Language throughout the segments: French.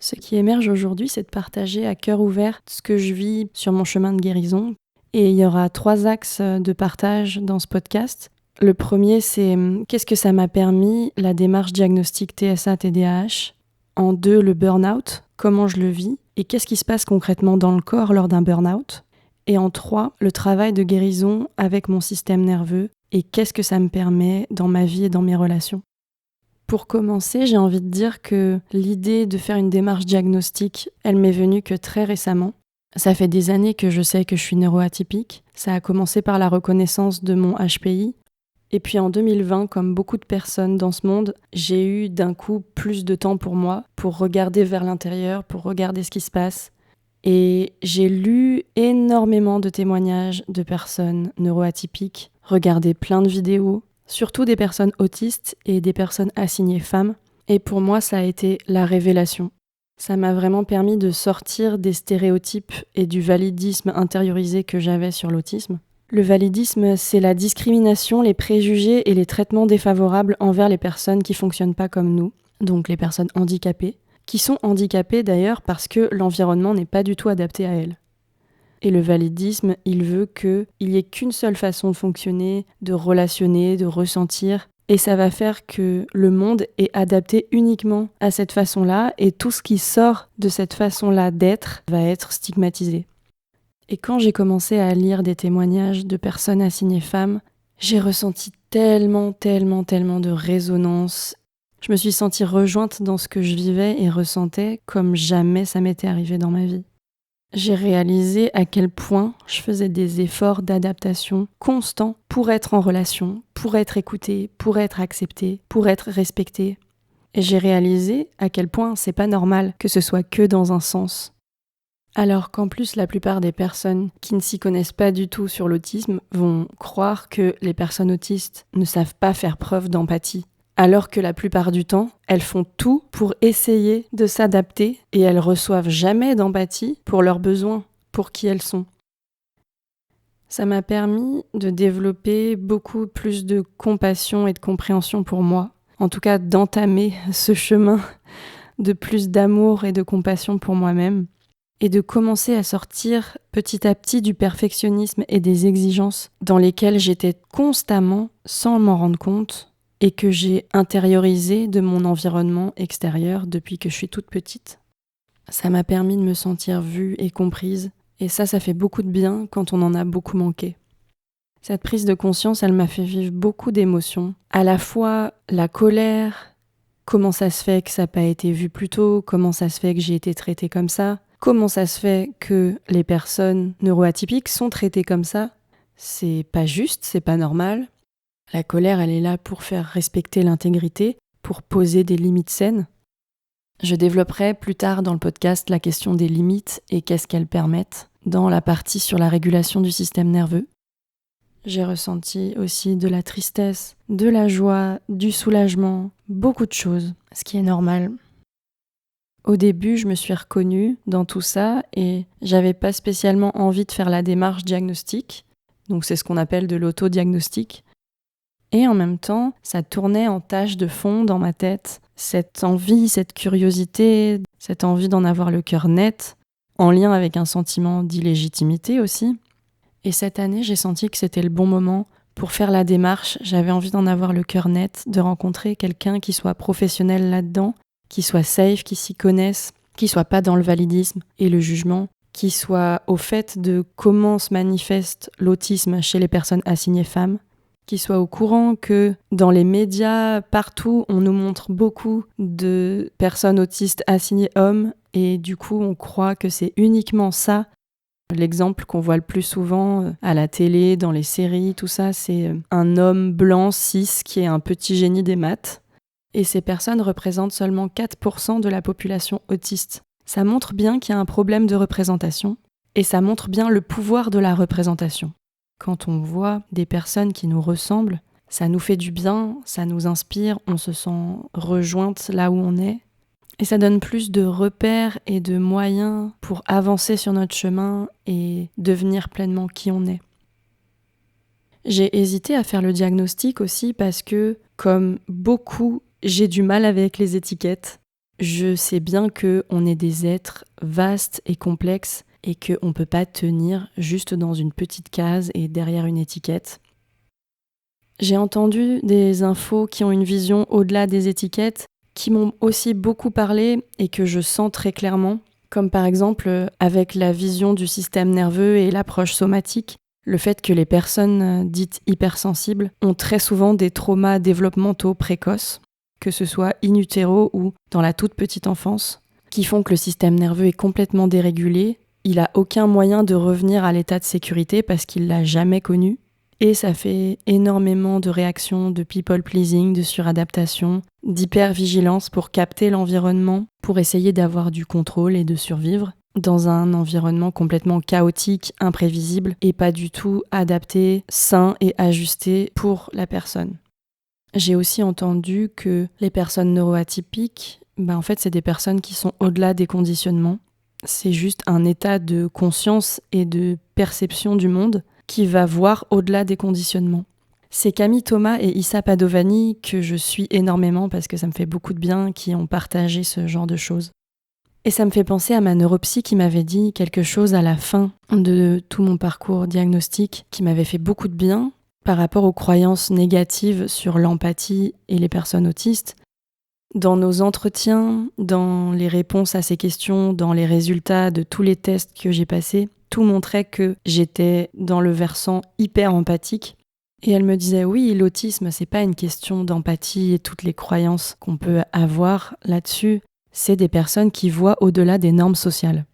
Ce qui émerge aujourd'hui, c'est de partager à cœur ouvert ce que je vis sur mon chemin de guérison. Et il y aura 3 axes de partage dans ce podcast. Le premier, c'est qu'est-ce que ça m'a permis, la démarche diagnostic TSA-TDAH. En 2, le burn-out, comment je le vis et qu'est-ce qui se passe concrètement dans le corps lors d'un burn-out. Et en 3, le travail de guérison avec mon système nerveux et qu'est-ce que ça me permet dans ma vie et dans mes relations. Pour commencer, j'ai envie de dire que l'idée de faire une démarche diagnostique, elle m'est venue que très récemment. Ça fait des années que je sais que je suis neuroatypique. Ça a commencé par la reconnaissance de mon HPI. Et puis en 2020, comme beaucoup de personnes dans ce monde, j'ai eu d'un coup plus de temps pour moi, pour regarder vers l'intérieur, pour regarder ce qui se passe. Et j'ai lu énormément de témoignages de personnes neuroatypiques, regardé plein de vidéos, surtout des personnes autistes et des personnes assignées femmes. Et pour moi, ça a été la révélation. Ça m'a vraiment permis de sortir des stéréotypes et du validisme intériorisé que j'avais sur l'autisme. Le validisme, c'est la discrimination, les préjugés et les traitements défavorables envers les personnes qui ne fonctionnent pas comme nous, donc les personnes handicapées, qui sont handicapées d'ailleurs parce que l'environnement n'est pas du tout adapté à elles. Et le validisme, il veut qu'il n'y ait qu'une seule façon de fonctionner, de relationner, de ressentir. Et ça va faire que le monde est adapté uniquement à cette façon-là et tout ce qui sort de cette façon-là d'être va être stigmatisé. Et quand j'ai commencé à lire des témoignages de personnes assignées femmes, j'ai ressenti tellement de résonance. Je me suis sentie rejointe dans ce que je vivais et ressentais comme jamais ça m'était arrivé dans ma vie. J'ai réalisé à quel point je faisais des efforts d'adaptation constants pour être en relation, pour être écoutée, pour être acceptée, pour être respectée. Et j'ai réalisé à quel point c'est pas normal que ce soit que dans un sens. Alors qu'en plus, la plupart des personnes qui ne s'y connaissent pas du tout sur l'autisme vont croire que les personnes autistes ne savent pas faire preuve d'empathie. Alors que la plupart du temps, elles font tout pour essayer de s'adapter et elles reçoivent jamais d'empathie pour leurs besoins, pour qui elles sont. Ça m'a permis de développer beaucoup plus de compassion et de compréhension pour moi, en tout cas d'entamer ce chemin de plus d'amour et de compassion pour moi-même, et de commencer à sortir petit à petit du perfectionnisme et des exigences dans lesquelles j'étais constamment sans m'en rendre compte, et que j'ai intériorisé de mon environnement extérieur depuis que je suis toute petite. Ça m'a permis de me sentir vue et comprise, et ça fait beaucoup de bien quand on en a beaucoup manqué. Cette prise de conscience, elle m'a fait vivre beaucoup d'émotions, à la fois la colère, comment ça se fait que ça n'a pas été vu plus tôt, comment ça se fait que j'ai été traitée comme ça, comment ça se fait que les personnes neuroatypiques sont traitées comme ça. C'est pas juste, c'est pas normal. La colère, elle est là pour faire respecter l'intégrité, pour poser des limites saines. Je développerai plus tard dans le podcast la question des limites et qu'est-ce qu'elles permettent dans la partie sur la régulation du système nerveux. J'ai ressenti aussi de la tristesse, de la joie, du soulagement, beaucoup de choses, ce qui est normal. Au début, je me suis reconnue dans tout ça et j'avais pas spécialement envie de faire la démarche diagnostique, donc c'est ce qu'on appelle de l'autodiagnostic. Et en même temps, ça tournait en tâche de fond dans ma tête, cette envie, cette curiosité, cette envie d'en avoir le cœur net, en lien avec un sentiment d'illégitimité aussi. Et cette année, j'ai senti que c'était le bon moment pour faire la démarche. J'avais envie d'en avoir le cœur net, de rencontrer quelqu'un qui soit professionnel là-dedans, qui soit safe, qui s'y connaisse, qui soit pas dans le validisme et le jugement, qui soit au fait de comment se manifeste l'autisme chez les personnes assignées femmes, qui soit au courant que dans les médias, partout, on nous montre beaucoup de personnes autistes assignées hommes et du coup, on croit que c'est uniquement ça. L'exemple qu'on voit le plus souvent à la télé, dans les séries, tout ça, c'est un homme blanc, cis, qui est un petit génie des maths. Et ces personnes représentent seulement 4% de la population autiste. Ça montre bien qu'il y a un problème de représentation et ça montre bien le pouvoir de la représentation. Quand on voit des personnes qui nous ressemblent, ça nous fait du bien, ça nous inspire, on se sent rejointe là où on est. Et ça donne plus de repères et de moyens pour avancer sur notre chemin et devenir pleinement qui on est. J'ai hésité à faire le diagnostic aussi parce que, comme beaucoup, j'ai du mal avec les étiquettes. Je sais bien qu'on est des êtres vastes et complexes et qu'on ne peut pas tenir juste dans une petite case et derrière une étiquette. J'ai entendu des infos qui ont une vision au-delà des étiquettes, qui m'ont aussi beaucoup parlé et que je sens très clairement, comme par exemple avec la vision du système nerveux et l'approche somatique, le fait que les personnes dites hypersensibles ont très souvent des traumas développementaux précoces, que ce soit in utero ou dans la toute petite enfance, qui font que le système nerveux est complètement dérégulé, il n'a aucun moyen de revenir à l'état de sécurité parce qu'il l'a jamais connu. Et ça fait énormément de réactions de people pleasing, de suradaptation, d'hypervigilance pour capter l'environnement, pour essayer d'avoir du contrôle et de survivre dans un environnement complètement chaotique, imprévisible et pas du tout adapté, sain et ajusté pour la personne. J'ai aussi entendu que les personnes neuroatypiques, en fait, c'est des personnes qui sont au-delà des conditionnements. C'est juste un état de conscience et de perception du monde qui va voir au-delà des conditionnements. C'est Camille Thomas et Issa Padovani que je suis énormément parce que ça me fait beaucoup de bien, qui ont partagé ce genre de choses. Et ça me fait penser à ma neuropsy qui m'avait dit quelque chose à la fin de tout mon parcours diagnostique qui m'avait fait beaucoup de bien par rapport aux croyances négatives sur l'empathie et les personnes autistes. Dans nos entretiens, dans les réponses à ces questions, dans les résultats de tous les tests que j'ai passés, tout montrait que j'étais dans le versant hyper empathique. Et elle me disait, oui, l'autisme, c'est pas une question d'empathie et toutes les croyances qu'on peut avoir là-dessus. C'est des personnes qui voient au-delà des normes sociales.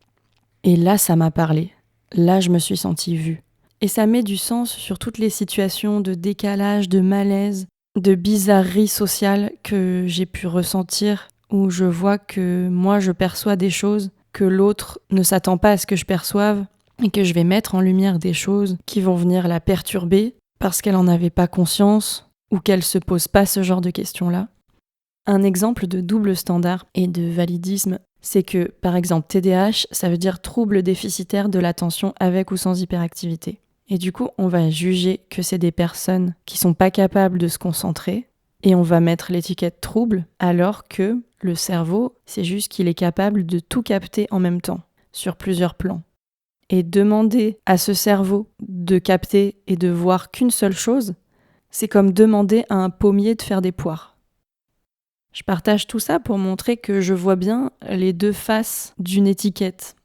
Et là, ça m'a parlé. Là, je me suis sentie vue. Et ça met du sens sur toutes les situations de décalage, de malaise, de bizarrerie sociale que j'ai pu ressentir, où je vois que moi, je perçois des choses que l'autre ne s'attend pas à ce que je perçoive, et que je vais mettre en lumière des choses qui vont venir la perturber parce qu'elle n'en avait pas conscience ou qu'elle se pose pas ce genre de questions-là. Un exemple de double standard et de validisme, c'est que, par exemple, TDAH, ça veut dire trouble déficitaire de l'attention avec ou sans hyperactivité. Et du coup, on va juger que c'est des personnes qui sont pas capables de se concentrer et on va mettre l'étiquette trouble alors que le cerveau, c'est juste qu'il est capable de tout capter en même temps, sur plusieurs plans. Et demander à ce cerveau de capter et de voir qu'une seule chose, c'est comme demander à un pommier de faire des poires. Je partage tout ça pour montrer que je vois bien les deux faces d'une étiquette.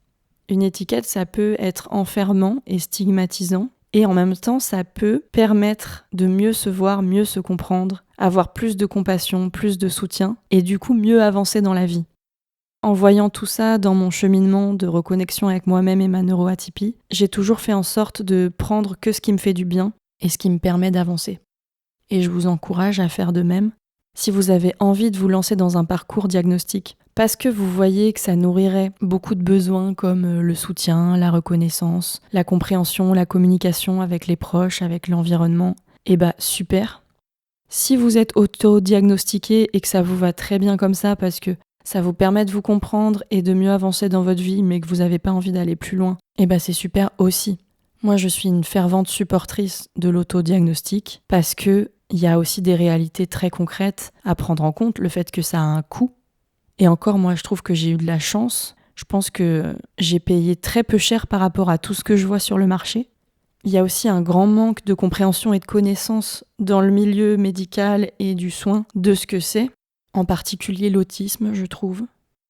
Une étiquette, ça peut être enfermant et stigmatisant, et en même temps, ça peut permettre de mieux se voir, mieux se comprendre, avoir plus de compassion, plus de soutien, et du coup mieux avancer dans la vie. En voyant tout ça dans mon cheminement de reconnexion avec moi-même et ma neuroatypie, j'ai toujours fait en sorte de prendre que ce qui me fait du bien et ce qui me permet d'avancer. Et je vous encourage à faire de même si vous avez envie de vous lancer dans un parcours diagnostique, parce que vous voyez que ça nourrirait beaucoup de besoins comme le soutien, la reconnaissance, la compréhension, la communication avec les proches, avec l'environnement, et super. Si vous êtes auto-diagnostiqué et que ça vous va très bien comme ça parce que ça vous permet de vous comprendre et de mieux avancer dans votre vie, mais que vous n'avez pas envie d'aller plus loin, c'est super aussi. Moi, je suis une fervente supportrice de l'autodiagnostic parce que il y a aussi des réalités très concrètes à prendre en compte, le fait que ça a un coût. Et encore, moi, je trouve que j'ai eu de la chance. Je pense que j'ai payé très peu cher par rapport à tout ce que je vois sur le marché. Il y a aussi un grand manque de compréhension et de connaissance dans le milieu médical et du soin de ce que c'est, en particulier l'autisme, je trouve.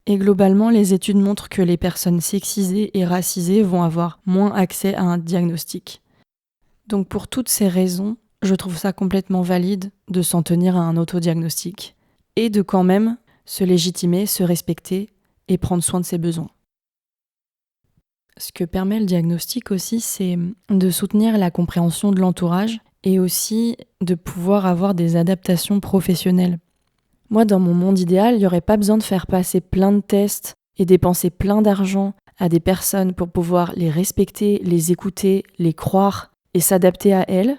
Et globalement, les études montrent que les personnes sexisées et racisées vont avoir moins accès à un diagnostic. Donc pour toutes ces raisons, je trouve ça complètement valide de s'en tenir à un autodiagnostic et de quand même se légitimer, se respecter et prendre soin de ses besoins. Ce que permet le diagnostic aussi, c'est de soutenir la compréhension de l'entourage et aussi de pouvoir avoir des adaptations professionnelles. Moi, dans mon monde idéal, il n'y aurait pas besoin de faire passer plein de tests et dépenser plein d'argent à des personnes pour pouvoir les respecter, les écouter, les croire et s'adapter à elles.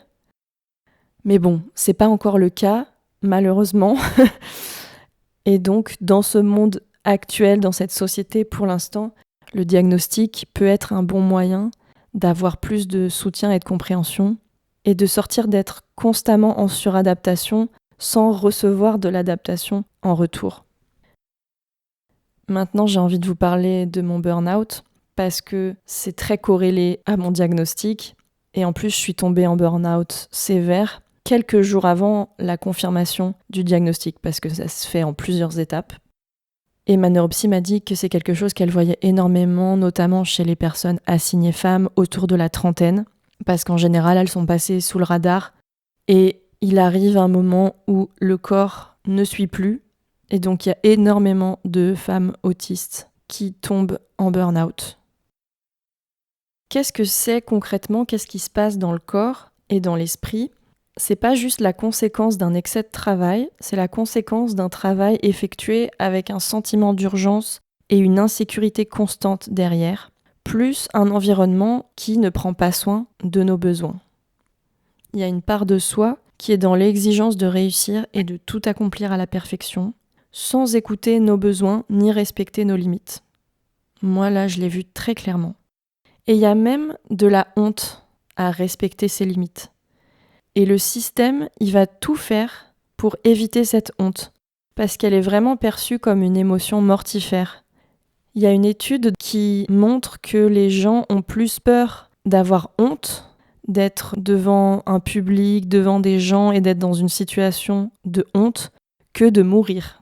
Mais bon, c'est pas encore le cas, malheureusement. Et donc, dans ce monde actuel, dans cette société, pour l'instant, le diagnostic peut être un bon moyen d'avoir plus de soutien et de compréhension et de sortir d'être constamment en suradaptation sans recevoir de l'adaptation en retour. Maintenant, j'ai envie de vous parler de mon burn-out parce que c'est très corrélé à mon diagnostic. Et en plus, je suis tombée en burn-out sévère quelques jours avant la confirmation du diagnostic parce que ça se fait en plusieurs étapes. Et ma neuropsy m'a dit que c'est quelque chose qu'elle voyait énormément, notamment chez les personnes assignées femmes autour de la trentaine, parce qu'en général, elles sont passées sous le radar. Et il arrive un moment où le corps ne suit plus. Et donc, il y a énormément de femmes autistes qui tombent en burn-out. Qu'est-ce que c'est concrètement ? Qu'est-ce qui se passe dans le corps et dans l'esprit ? C'est pas juste la conséquence d'un excès de travail, c'est la conséquence d'un travail effectué avec un sentiment d'urgence et une insécurité constante derrière, plus un environnement qui ne prend pas soin de nos besoins. Il y a une part de soi qui est dans l'exigence de réussir et de tout accomplir à la perfection, sans écouter nos besoins ni respecter nos limites. Moi là, je l'ai vu très clairement. Et il y a même de la honte à respecter ses limites. Et le système, il va tout faire pour éviter cette honte, parce qu'elle est vraiment perçue comme une émotion mortifère. Il y a une étude qui montre que les gens ont plus peur d'avoir honte, d'être devant un public, devant des gens et d'être dans une situation de honte, que de mourir.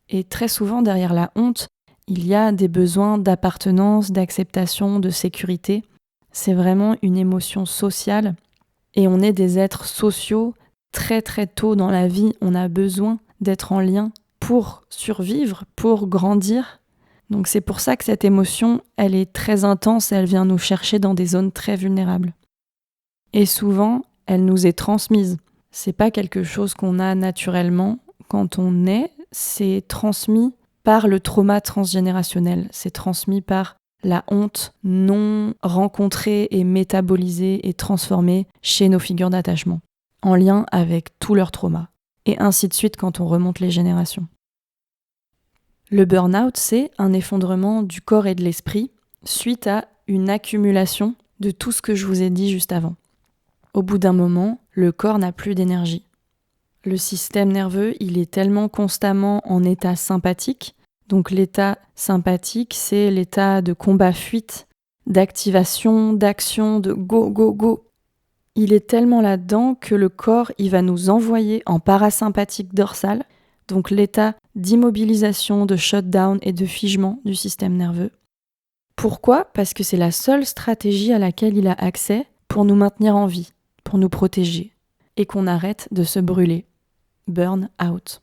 Et très souvent, derrière la honte, il y a des besoins d'appartenance, d'acceptation, de sécurité. C'est vraiment une émotion sociale. Et on est des êtres sociaux. Très très tôt dans la vie, on a besoin d'être en lien pour survivre, pour grandir. Donc c'est pour ça que cette émotion, elle est très intense et elle vient nous chercher dans des zones très vulnérables. Et souvent, elle nous est transmise. C'est pas quelque chose qu'on a naturellement quand on naît, c'est transmis par le trauma transgénérationnel. C'est transmis par la honte non rencontrée et métabolisée et transformée chez nos figures d'attachement, en lien avec tout leur trauma. Et ainsi de suite quand on remonte les générations. Le burn-out, c'est un effondrement du corps et de l'esprit suite à une accumulation de tout ce que je vous ai dit juste avant. Au bout d'un moment, le corps n'a plus d'énergie. Le système nerveux, il est tellement constamment en état sympathique. Donc l'état sympathique, c'est l'état de combat-fuite, d'activation, d'action, de go, go, go. Il est tellement là-dedans que le corps, il va nous envoyer en parasympathique dorsal, donc l'état d'immobilisation, de shutdown et de figement du système nerveux. Pourquoi ? Parce que c'est la seule stratégie à laquelle il a accès pour nous maintenir en vie, pour nous protéger, et qu'on arrête de se brûler. Burn out.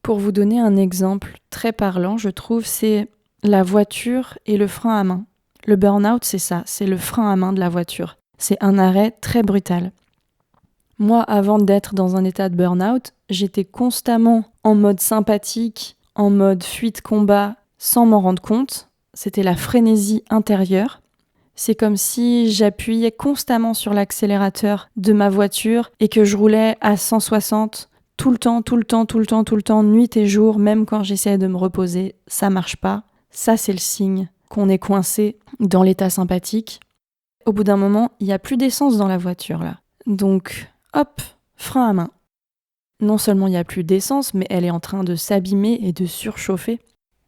Pour vous donner un exemple très parlant, je trouve, c'est la voiture et le frein à main. Le burn-out, c'est ça, c'est le frein à main de la voiture. C'est un arrêt très brutal. Moi, avant d'être dans un état de burn-out, j'étais constamment en mode sympathique, en mode fuite-combat, sans m'en rendre compte. C'était la frénésie intérieure. C'est comme si j'appuyais constamment sur l'accélérateur de ma voiture et que je roulais à 160 tout le temps, nuit et jour, même quand j'essayais de me reposer, ça marche pas. Ça, c'est le signe qu'on est coincé dans l'état sympathique. Au bout d'un moment, il n'y a plus d'essence dans la voiture, là. Donc, hop, frein à main. Non seulement il n'y a plus d'essence, mais elle est en train de s'abîmer et de surchauffer.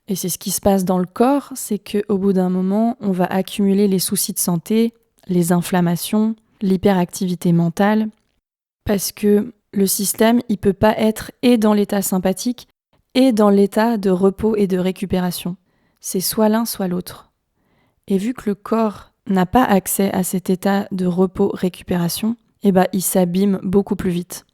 Et c'est ce qui se passe dans le corps, c'est qu'au bout d'un moment, on va accumuler les soucis de santé, les inflammations, l'hyperactivité mentale, parce que le système, il peut pas être et dans l'état sympathique et dans l'état de repos et de récupération. C'est soit l'un, soit l'autre. Et vu que le corps n'a pas accès à cet état de repos-récupération, il s'abîme beaucoup plus vite.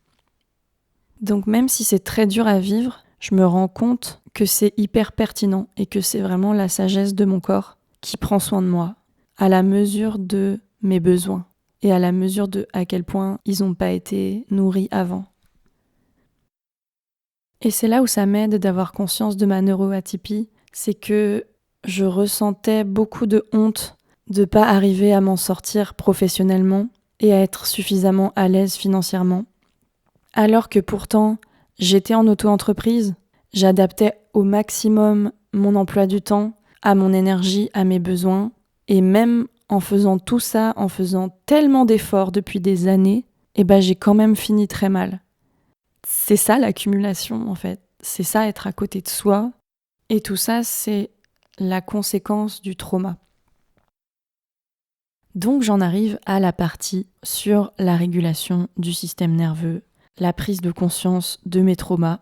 Donc même si c'est très dur à vivre, je me rends compte que c'est hyper pertinent et que c'est vraiment la sagesse de mon corps qui prend soin de moi, à la mesure de mes besoins. Et à la mesure de à quel point ils n'ont pas été nourris avant. Et c'est là où ça m'aide d'avoir conscience de ma neuroatypie, c'est que je ressentais beaucoup de honte de ne pas arriver à m'en sortir professionnellement et à être suffisamment à l'aise financièrement. Alors que pourtant, j'étais en auto-entreprise, j'adaptais au maximum mon emploi du temps, à mon énergie, à mes besoins, et même en faisant tout ça, en faisant tellement d'efforts depuis des années, j'ai quand même fini très mal. C'est ça l'accumulation en fait. c'est ça, être à côté de soi. Et tout ça, c'est la conséquence du trauma. Donc j'en arrive à la partie sur la régulation du système nerveux, la prise de conscience de mes traumas.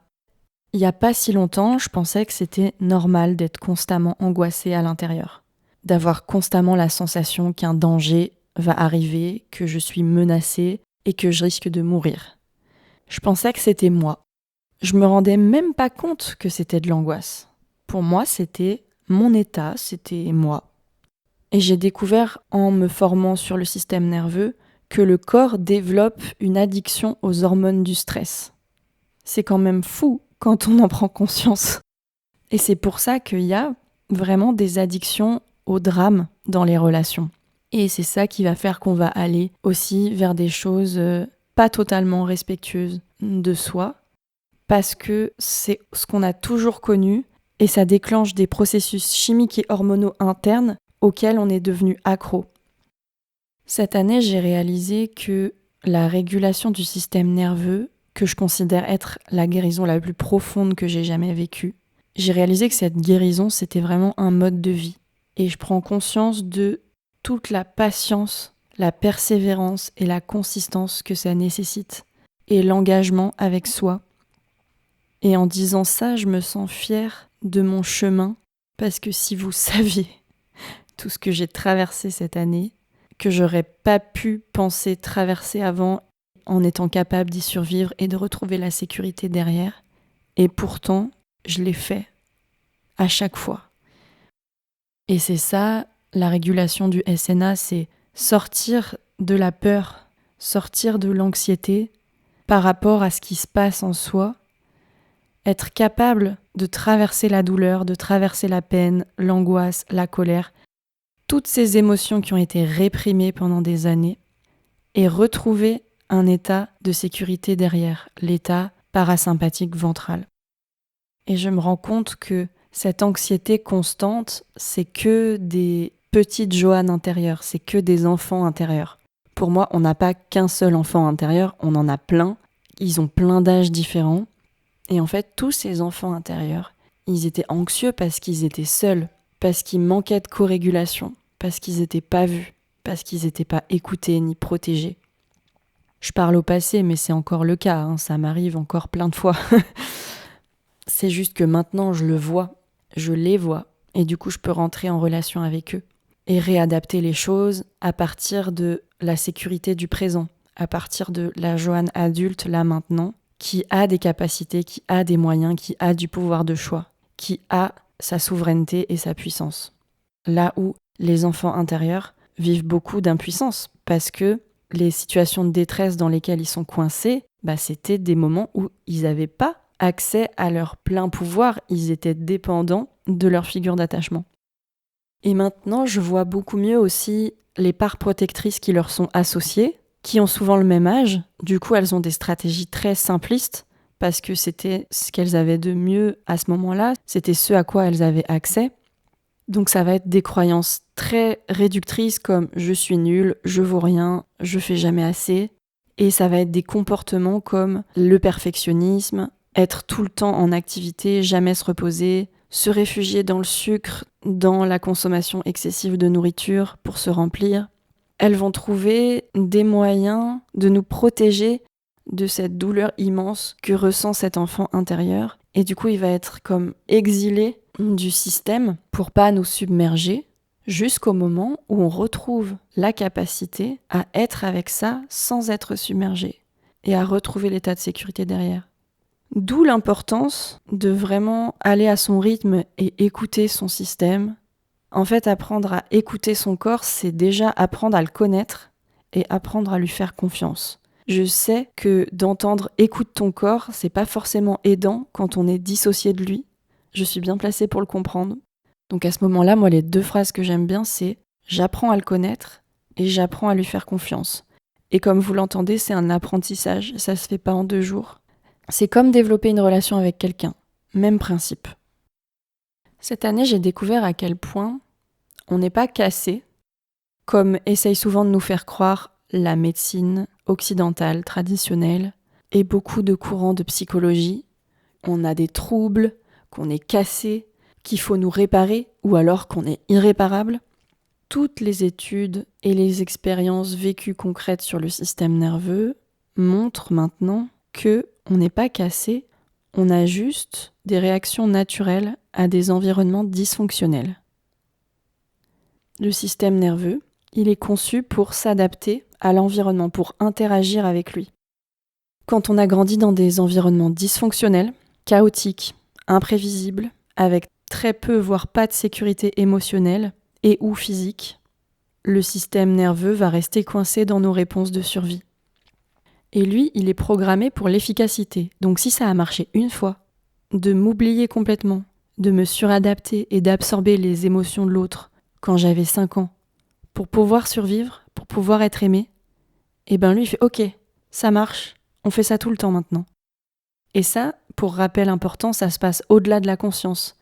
Il n'y a pas si longtemps, je pensais que c'était normal d'être constamment angoissée à l'intérieur, d'avoir constamment la sensation qu'un danger va arriver, que je suis menacée et que je risque de mourir. Je pensais que c'était moi. Je me rendais même pas compte que c'était de l'angoisse. Pour moi, c'était mon état, c'était moi. Et j'ai découvert en me formant sur le système nerveux que le corps développe une addiction aux hormones du stress. C'est quand même fou quand on en prend conscience. Et c'est pour ça qu'il y a vraiment des addictions au drame dans les relations. Et c'est ça qui va faire qu'on va aller aussi vers des choses pas totalement respectueuses de soi, parce que c'est ce qu'on a toujours connu et ça déclenche des processus chimiques et hormonaux internes auxquels on est devenu accro. Cette année, j'ai réalisé que la régulation du système nerveux, que je considère être la guérison la plus profonde que j'ai jamais vécue, j'ai réalisé que cette guérison, c'était vraiment un mode de vie. Et je prends conscience de toute la patience, la persévérance et la consistance que ça nécessite, et l'engagement avec soi. Et en disant ça, je me sens fière de mon chemin, parce que si vous saviez tout ce que j'ai traversé cette année, que j'aurais pas pu penser traverser avant en étant capable d'y survivre et de retrouver la sécurité derrière. Et pourtant, je l'ai fait à chaque fois. Et c'est ça, la régulation du SNA, c'est sortir de la peur, sortir de l'anxiété par rapport à ce qui se passe en soi, être capable de traverser la douleur, de traverser la peine, l'angoisse, la colère, toutes ces émotions qui ont été réprimées pendant des années et retrouver un état de sécurité derrière, l'état parasympathique ventral. Et je me rends compte que cette anxiété constante, c'est que des petites Joannes intérieures, c'est que des enfants intérieurs. Pour moi, on n'a pas qu'un seul enfant intérieur, on en a plein, ils ont plein d'âges différents. Et en fait, tous ces enfants intérieurs, ils étaient anxieux parce qu'ils étaient seuls, parce qu'ils manquaient de co-régulation, parce qu'ils n'étaient pas vus, parce qu'ils n'étaient pas écoutés ni protégés. Je parle au passé, mais c'est encore le cas, ça m'arrive encore plein de fois. C'est juste que maintenant, je le vois, je les vois, et du coup, je peux rentrer en relation avec eux et réadapter les choses à partir de la sécurité du présent, à partir de la Joanne adulte, là maintenant, qui a des capacités, qui a des moyens, qui a du pouvoir de choix, qui a sa souveraineté et sa puissance. Là où les enfants intérieurs vivent beaucoup d'impuissance, parce que les situations de détresse dans lesquelles ils sont coincés, c'était des moments où ils n'avaient pas accès à leur plein pouvoir, ils étaient dépendants de leur figure d'attachement. Et maintenant, je vois beaucoup mieux aussi les parts protectrices qui leur sont associées, qui ont souvent le même âge. Du coup, elles ont des stratégies très simplistes, parce que c'était ce qu'elles avaient de mieux à ce moment-là, c'était ce à quoi elles avaient accès. Donc ça va être des croyances très réductrices comme « je suis nulle, je vaux rien, je fais jamais assez ». Et ça va être des comportements comme le perfectionnisme, être tout le temps en activité, jamais se reposer, se réfugier dans le sucre, dans la consommation excessive de nourriture pour se remplir. Elles vont trouver des moyens de nous protéger de cette douleur immense que ressent cet enfant intérieur. Et du coup, il va être comme exilé du système pour pas nous submerger jusqu'au moment où on retrouve la capacité à être avec ça sans être submergé et à retrouver l'état de sécurité derrière. D'où l'importance de vraiment aller à son rythme et écouter son système. En fait, apprendre à écouter son corps, c'est déjà apprendre à le connaître et apprendre à lui faire confiance. Je sais que d'entendre « écoute ton corps », c'est pas forcément aidant quand on est dissocié de lui. Je suis bien placée pour le comprendre. Donc à ce moment-là, moi, les 2 phrases que j'aime bien, c'est « j'apprends à le connaître » et « j'apprends à lui faire confiance ». Et comme vous l'entendez, c'est un apprentissage, ça se fait pas en 2 jours. C'est comme développer une relation avec quelqu'un. Même principe. Cette année, j'ai découvert à quel point on n'est pas cassé, comme essaye souvent de nous faire croire la médecine occidentale, traditionnelle, et beaucoup de courants de psychologie, on a des troubles, qu'on est cassé, qu'il faut nous réparer ou alors qu'on est irréparable. Toutes les études et les expériences vécues concrètes sur le système nerveux montrent maintenant que on n'est pas cassé, on a juste des réactions naturelles à des environnements dysfonctionnels. Le système nerveux, il est conçu pour s'adapter à l'environnement, pour interagir avec lui. Quand on a grandi dans des environnements dysfonctionnels, chaotiques, imprévisibles, avec très peu voire pas de sécurité émotionnelle et ou physique, le système nerveux va rester coincé dans nos réponses de survie. Et lui, il est programmé pour l'efficacité. Donc si ça a marché une fois, de m'oublier complètement, de me suradapter et d'absorber les émotions de l'autre quand j'avais 5 ans, pour pouvoir survivre, pour pouvoir être aimé, et ben lui il fait « Ok, ça marche, on fait ça tout le temps maintenant ». Et ça, pour rappel important, ça se passe au-delà de la conscience.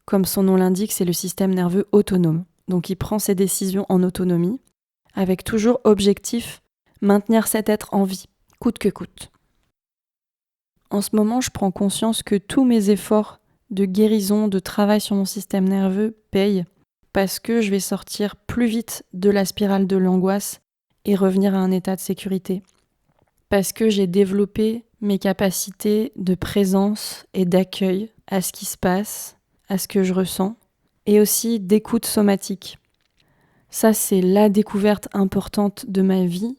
Comme son nom l'indique, c'est le système nerveux autonome. Donc il prend ses décisions en autonomie, avec toujours objectif maintenir cet être en vie, coûte que coûte. En ce moment, je prends conscience que tous mes efforts de guérison, de travail sur mon système nerveux payent, parce que je vais sortir plus vite de la spirale de l'angoisse et revenir à un état de sécurité. Parce que j'ai développé mes capacités de présence et d'accueil à ce qui se passe, à ce que je ressens, et aussi d'écoute somatique. Ça, c'est la découverte importante de ma vie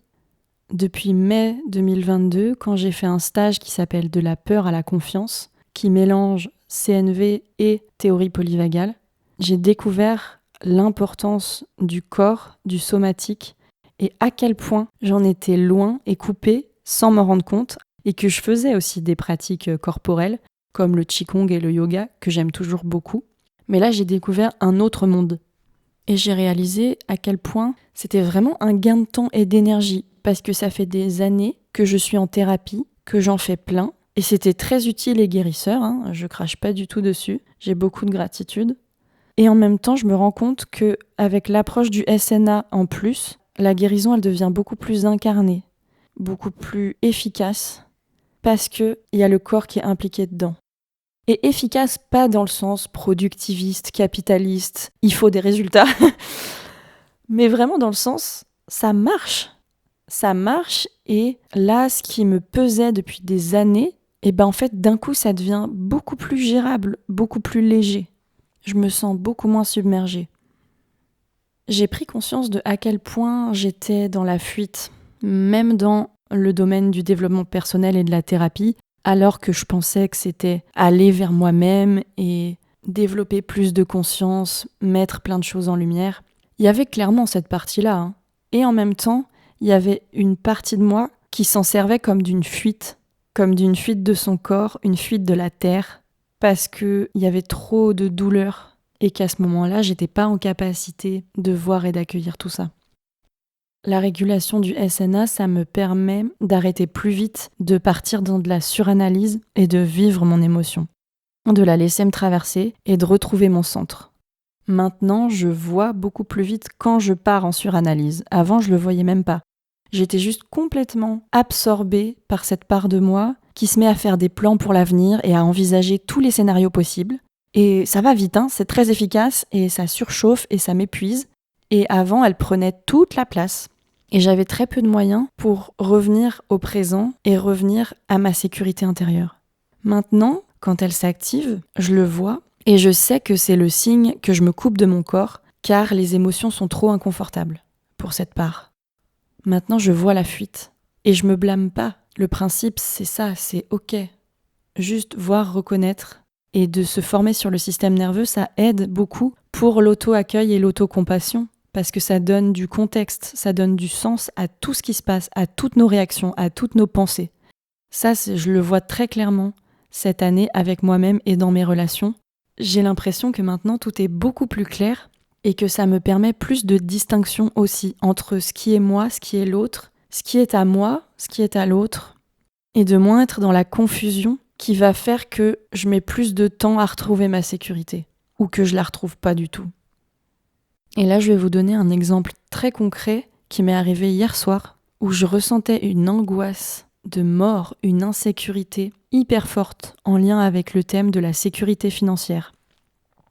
depuis mai 2022, quand j'ai fait un stage qui s'appelle « De la peur à la confiance », qui mélange CNV et théorie polyvagale. J'ai découvert l'importance du corps, du somatique, et à quel point j'en étais loin et coupée sans m'en rendre compte, et que je faisais aussi des pratiques corporelles, comme le qigong et le yoga, que j'aime toujours beaucoup. Mais là, j'ai découvert un autre monde. Et j'ai réalisé à quel point c'était vraiment un gain de temps et d'énergie, parce que ça fait des années que je suis en thérapie, que j'en fais plein, et c'était très utile et guérisseur, je crache pas du tout dessus, j'ai beaucoup de gratitude. Et en même temps, je me rends compte qu'avec l'approche du SNA en plus, la guérison, elle devient beaucoup plus incarnée, beaucoup plus efficace, parce qu'il y a le corps qui est impliqué dedans. Et efficace, pas dans le sens productiviste, capitaliste, il faut des résultats, mais vraiment dans le sens, ça marche. Ça marche, et là, ce qui me pesait depuis des années, en fait, d'un coup, ça devient beaucoup plus gérable, beaucoup plus léger. Je me sens beaucoup moins submergée. J'ai pris conscience de à quel point j'étais dans la fuite, même dans le domaine du développement personnel et de la thérapie, alors que je pensais que c'était aller vers moi-même et développer plus de conscience, mettre plein de choses en lumière. Il y avait clairement cette partie-là, Et en même temps, il y avait une partie de moi qui s'en servait comme d'une fuite de son corps, une fuite de la terre, parce qu'il y avait trop de douleur et qu'à ce moment-là, j'étais pas en capacité de voir et d'accueillir tout ça. La régulation du SNA, ça me permet d'arrêter plus vite, de partir dans de la suranalyse et de vivre mon émotion, de la laisser me traverser et de retrouver mon centre. Maintenant, je vois beaucoup plus vite quand je pars en suranalyse. Avant, je le voyais même pas. J'étais juste complètement absorbée par cette part de moi qui se met à faire des plans pour l'avenir et à envisager tous les scénarios possibles. Et ça va vite, c'est très efficace et ça surchauffe et ça m'épuise. Et avant, elle prenait toute la place. Et j'avais très peu de moyens pour revenir au présent et revenir à ma sécurité intérieure. Maintenant, quand elle s'active, je le vois et je sais que c'est le signe que je me coupe de mon corps, car les émotions sont trop inconfortables pour cette part. Maintenant, je vois la fuite et je me blâme pas. Le principe, c'est ça, c'est ok. Juste voir, reconnaître et de se former sur le système nerveux, ça aide beaucoup pour l'auto-accueil et l'auto-compassion. Parce que ça donne du contexte, ça donne du sens à tout ce qui se passe, à toutes nos réactions, à toutes nos pensées. Ça, je le vois très clairement cette année avec moi-même et dans mes relations. J'ai l'impression que maintenant tout est beaucoup plus clair et que ça me permet plus de distinction aussi entre ce qui est moi, ce qui est l'autre, ce qui est à moi, ce qui est à l'autre, et de moins être dans la confusion qui va faire que je mets plus de temps à retrouver ma sécurité ou que je la retrouve pas du tout. Et là, je vais vous donner un exemple très concret qui m'est arrivé hier soir, où je ressentais une angoisse de mort, une insécurité hyper forte en lien avec le thème de la sécurité financière.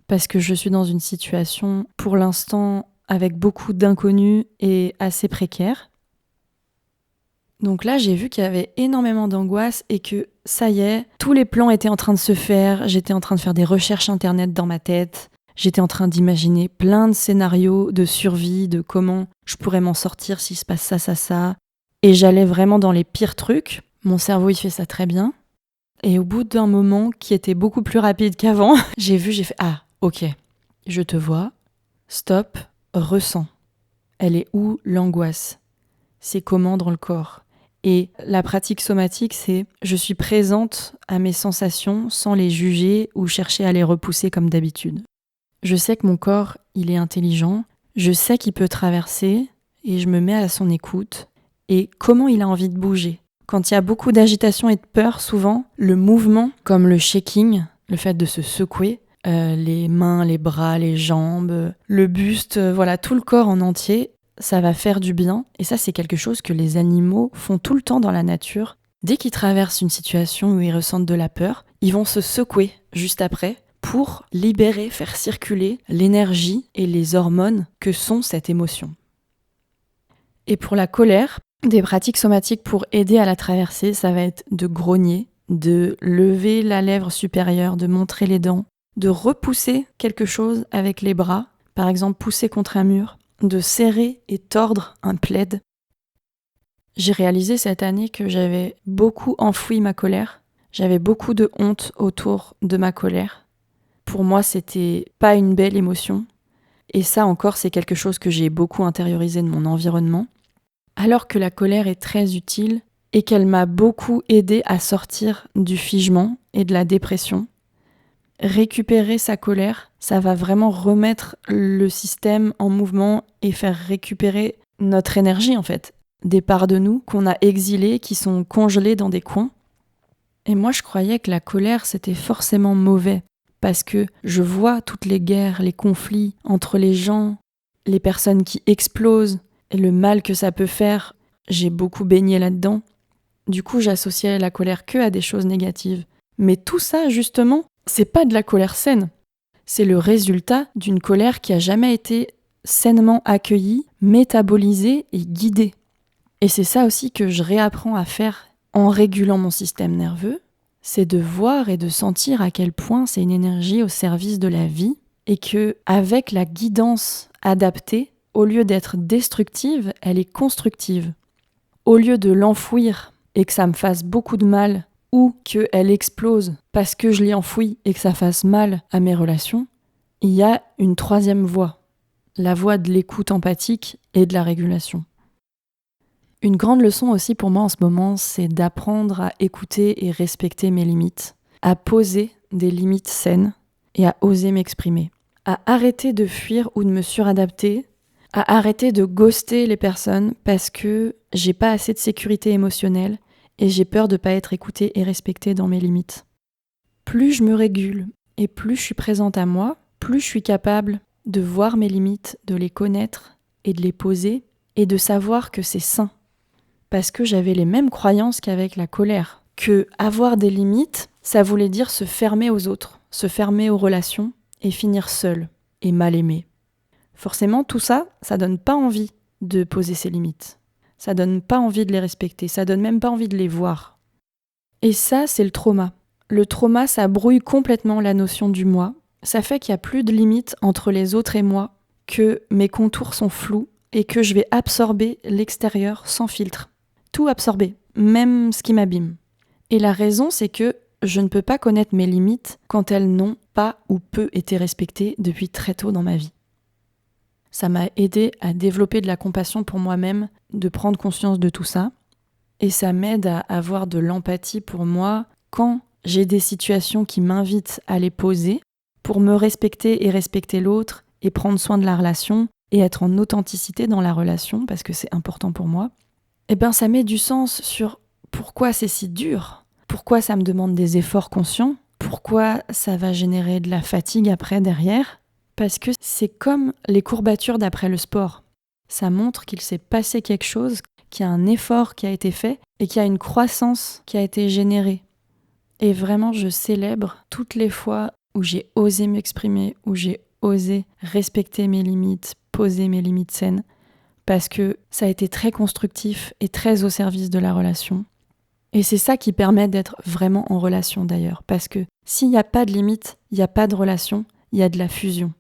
Parce que je suis dans une situation, pour l'instant, avec beaucoup d'inconnus et assez précaire. Donc là, j'ai vu qu'il y avait énormément d'angoisse et que, ça y est, tous les plans étaient en train de se faire, j'étais en train de faire des recherches internet dans ma tête, j'étais en train d'imaginer plein de scénarios de survie, de comment je pourrais m'en sortir s'il se passe ça, et j'allais vraiment dans les pires trucs. Mon cerveau, il fait ça très bien. Et au bout d'un moment, qui était beaucoup plus rapide qu'avant, j'ai fait « Ah, ok, je te vois, stop, ressens. Elle est où l'angoisse ? C'est comment dans le corps ? » Et la pratique somatique, c'est je suis présente à mes sensations sans les juger ou chercher à les repousser comme d'habitude. Je sais que mon corps, il est intelligent, je sais qu'il peut traverser et je me mets à son écoute. Et comment il a envie de bouger ? Quand il y a beaucoup d'agitation et de peur, souvent, le mouvement, comme le shaking, le fait de se secouer, les mains, les bras, les jambes, le buste, voilà, tout le corps en entier, ça va faire du bien. Et ça, c'est quelque chose que les animaux font tout le temps dans la nature. Dès qu'ils traversent une situation où ils ressentent de la peur, ils vont se secouer juste après pour libérer, faire circuler l'énergie et les hormones que sont cette émotion. Et pour la colère, des pratiques somatiques pour aider à la traverser, ça va être de grogner, de lever la lèvre supérieure, de montrer les dents, de repousser quelque chose avec les bras, par exemple pousser contre un mur, de serrer et tordre un plaid. J'ai réalisé cette année que j'avais beaucoup enfoui ma colère, j'avais beaucoup de honte autour de ma colère. Pour moi, c'était pas une belle émotion, et ça encore, c'est quelque chose que j'ai beaucoup intériorisé de mon environnement. Alors que la colère est très utile et qu'elle m'a beaucoup aidé à sortir du figement et de la dépression. Récupérer sa colère, ça va vraiment remettre le système en mouvement et faire récupérer notre énergie en fait. Des parts de nous qu'on a exilées, qui sont congelées dans des coins. Et moi je croyais que la colère c'était forcément mauvais parce que je vois toutes les guerres, les conflits entre les gens, les personnes qui explosent, et le mal que ça peut faire, j'ai beaucoup baigné là-dedans. Du coup, j'associais la colère que à des choses négatives. Mais tout ça, justement, c'est pas de la colère saine. C'est le résultat d'une colère qui a jamais été sainement accueillie, métabolisée et guidée. Et c'est ça aussi que je réapprends à faire en régulant mon système nerveux, c'est de voir et de sentir à quel point c'est une énergie au service de la vie et que, avec la guidance adaptée, au lieu d'être destructive, elle est constructive. Au lieu de l'enfouir et que ça me fasse beaucoup de mal, ou qu'elle explose parce que je l'ai enfouie et que ça fasse mal à mes relations, il y a une troisième voie, la voie de l'écoute empathique et de la régulation. Une grande leçon aussi pour moi en ce moment, c'est d'apprendre à écouter et respecter mes limites, à poser des limites saines et à oser m'exprimer, à arrêter de fuir ou de me suradapter, à arrêter de ghoster les personnes parce que j'ai pas assez de sécurité émotionnelle et j'ai peur de pas être écoutée et respectée dans mes limites. Plus je me régule et plus je suis présente à moi, plus je suis capable de voir mes limites, de les connaître et de les poser et de savoir que c'est sain. Parce que j'avais les mêmes croyances qu'avec la colère. Que avoir des limites, ça voulait dire se fermer aux autres, se fermer aux relations et finir seul et mal aimé. Forcément, tout ça, ça donne pas envie de poser ses limites. Ça donne pas envie de les respecter, ça donne même pas envie de les voir. Et ça, c'est le trauma. Le trauma, ça brouille complètement la notion du moi. Ça fait qu'il n'y a plus de limite entre les autres et moi, que mes contours sont flous et que je vais absorber l'extérieur sans filtre. Tout absorber, même ce qui m'abîme. Et la raison, c'est que je ne peux pas connaître mes limites quand elles n'ont pas ou peu été respectées depuis très tôt dans ma vie. Ça m'a aidé à développer de la compassion pour moi-même, de prendre conscience de tout ça. Et ça m'aide à avoir de l'empathie pour moi quand j'ai des situations qui m'invitent à les poser pour me respecter et respecter l'autre et prendre soin de la relation et être en authenticité dans la relation parce que c'est important pour moi. Eh bien, ça met du sens sur pourquoi c'est si dur, pourquoi ça me demande des efforts conscients, pourquoi ça va générer de la fatigue après derrière. Parce que c'est comme les courbatures d'après le sport. Ça montre qu'il s'est passé quelque chose, qu'il y a un effort qui a été fait et qu'il y a une croissance qui a été générée. Et vraiment, je célèbre toutes les fois où j'ai osé m'exprimer, où j'ai osé respecter mes limites, poser mes limites saines, parce que ça a été très constructif et très au service de la relation. Et c'est ça qui permet d'être vraiment en relation d'ailleurs, parce que s'il n'y a pas de limite, il n'y a pas de relation, il y a de la fusion.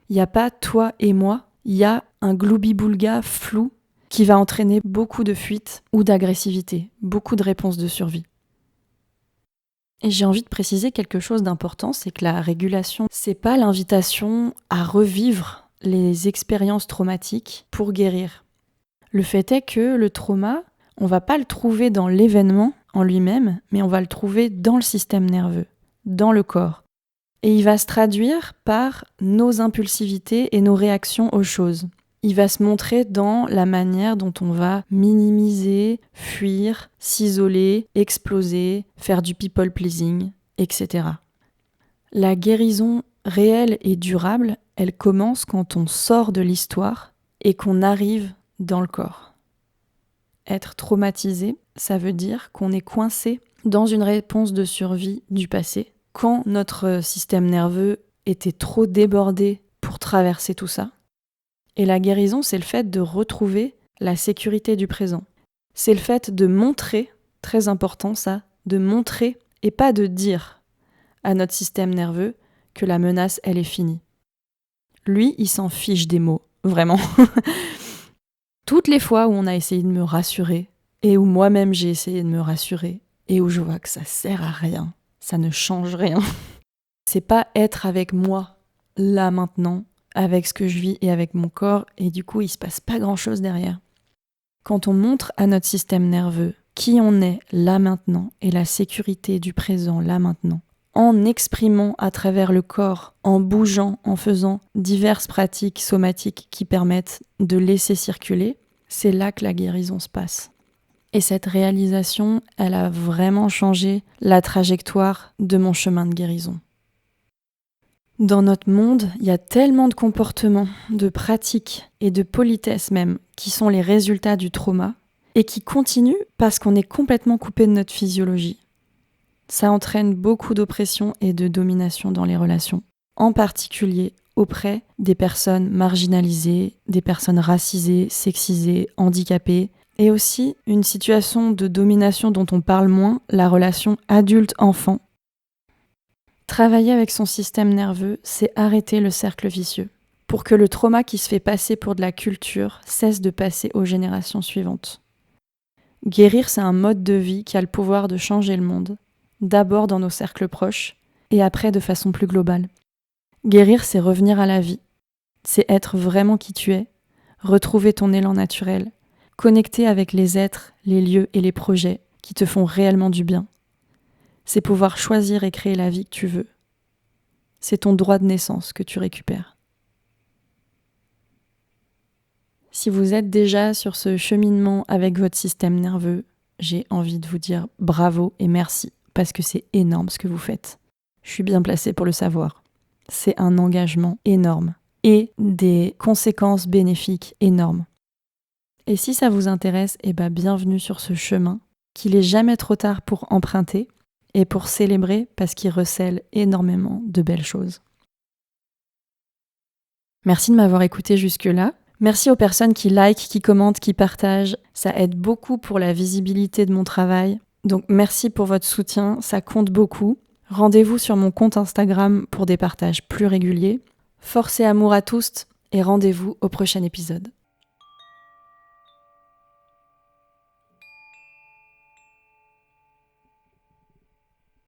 Il n'y a pas toi et moi, il y a un gloubi-boulga flou qui va entraîner beaucoup de fuite ou d'agressivité, beaucoup de réponses de survie. Et j'ai envie de préciser quelque chose d'important, c'est que la régulation, c'est pas l'invitation à revivre les expériences traumatiques pour guérir. Le fait est que le trauma, on va pas le trouver dans l'événement en lui-même, mais on va le trouver dans le système nerveux, dans le corps. Et il va se traduire par nos impulsivités et nos réactions aux choses. Il va se montrer dans la manière dont on va minimiser, fuir, s'isoler, exploser, faire du people pleasing, etc. La guérison réelle et durable, elle commence quand on sort de l'histoire et qu'on arrive dans le corps. Être traumatisé, ça veut dire qu'on est coincé dans une réponse de survie du passé, quand notre système nerveux était trop débordé pour traverser tout ça. Et la guérison, c'est le fait de retrouver la sécurité du présent. C'est le fait de montrer, très important ça, de montrer et pas de dire à notre système nerveux que la menace, elle est finie. Lui, il s'en fiche des mots, vraiment. Toutes les fois où on a essayé de me rassurer, et où moi-même j'ai essayé de me rassurer, et où je vois que ça sert à rien, ça ne change rien. C'est pas être avec moi, là maintenant, avec ce que je vis et avec mon corps, et du coup il se passe pas grand-chose derrière. Quand on montre à notre système nerveux qui on est là maintenant, et la sécurité du présent là maintenant, en exprimant à travers le corps, en bougeant, en faisant diverses pratiques somatiques qui permettent de laisser circuler, c'est là que la guérison se passe. Et cette réalisation, elle a vraiment changé la trajectoire de mon chemin de guérison. Dans notre monde, il y a tellement de comportements, de pratiques et de politesses même qui sont les résultats du trauma et qui continuent parce qu'on est complètement coupé de notre physiologie. Ça entraîne beaucoup d'oppression et de domination dans les relations, en particulier auprès des personnes marginalisées, des personnes racisées, sexisées, handicapées, et aussi une situation de domination dont on parle moins, la relation adulte-enfant. Travailler avec son système nerveux, c'est arrêter le cercle vicieux, pour que le trauma qui se fait passer pour de la culture cesse de passer aux générations suivantes. Guérir, c'est un mode de vie qui a le pouvoir de changer le monde, d'abord dans nos cercles proches, et après de façon plus globale. Guérir, c'est revenir à la vie, c'est être vraiment qui tu es, retrouver ton élan naturel, connecter avec les êtres, les lieux et les projets qui te font réellement du bien. C'est pouvoir choisir et créer la vie que tu veux. C'est ton droit de naissance que tu récupères. Si vous êtes déjà sur ce cheminement avec votre système nerveux, j'ai envie de vous dire bravo et merci, parce que c'est énorme ce que vous faites. Je suis bien placée pour le savoir. C'est un engagement énorme et des conséquences bénéfiques énormes. Et si ça vous intéresse, bienvenue sur ce chemin, qu'il est jamais trop tard pour emprunter et pour célébrer parce qu'il recèle énormément de belles choses. Merci de m'avoir écouté jusque-là. Merci aux personnes qui likent, qui commentent, qui partagent. Ça aide beaucoup pour la visibilité de mon travail. Donc merci pour votre soutien, ça compte beaucoup. Rendez-vous sur mon compte Instagram pour des partages plus réguliers. Force et amour à tous et rendez-vous au prochain épisode.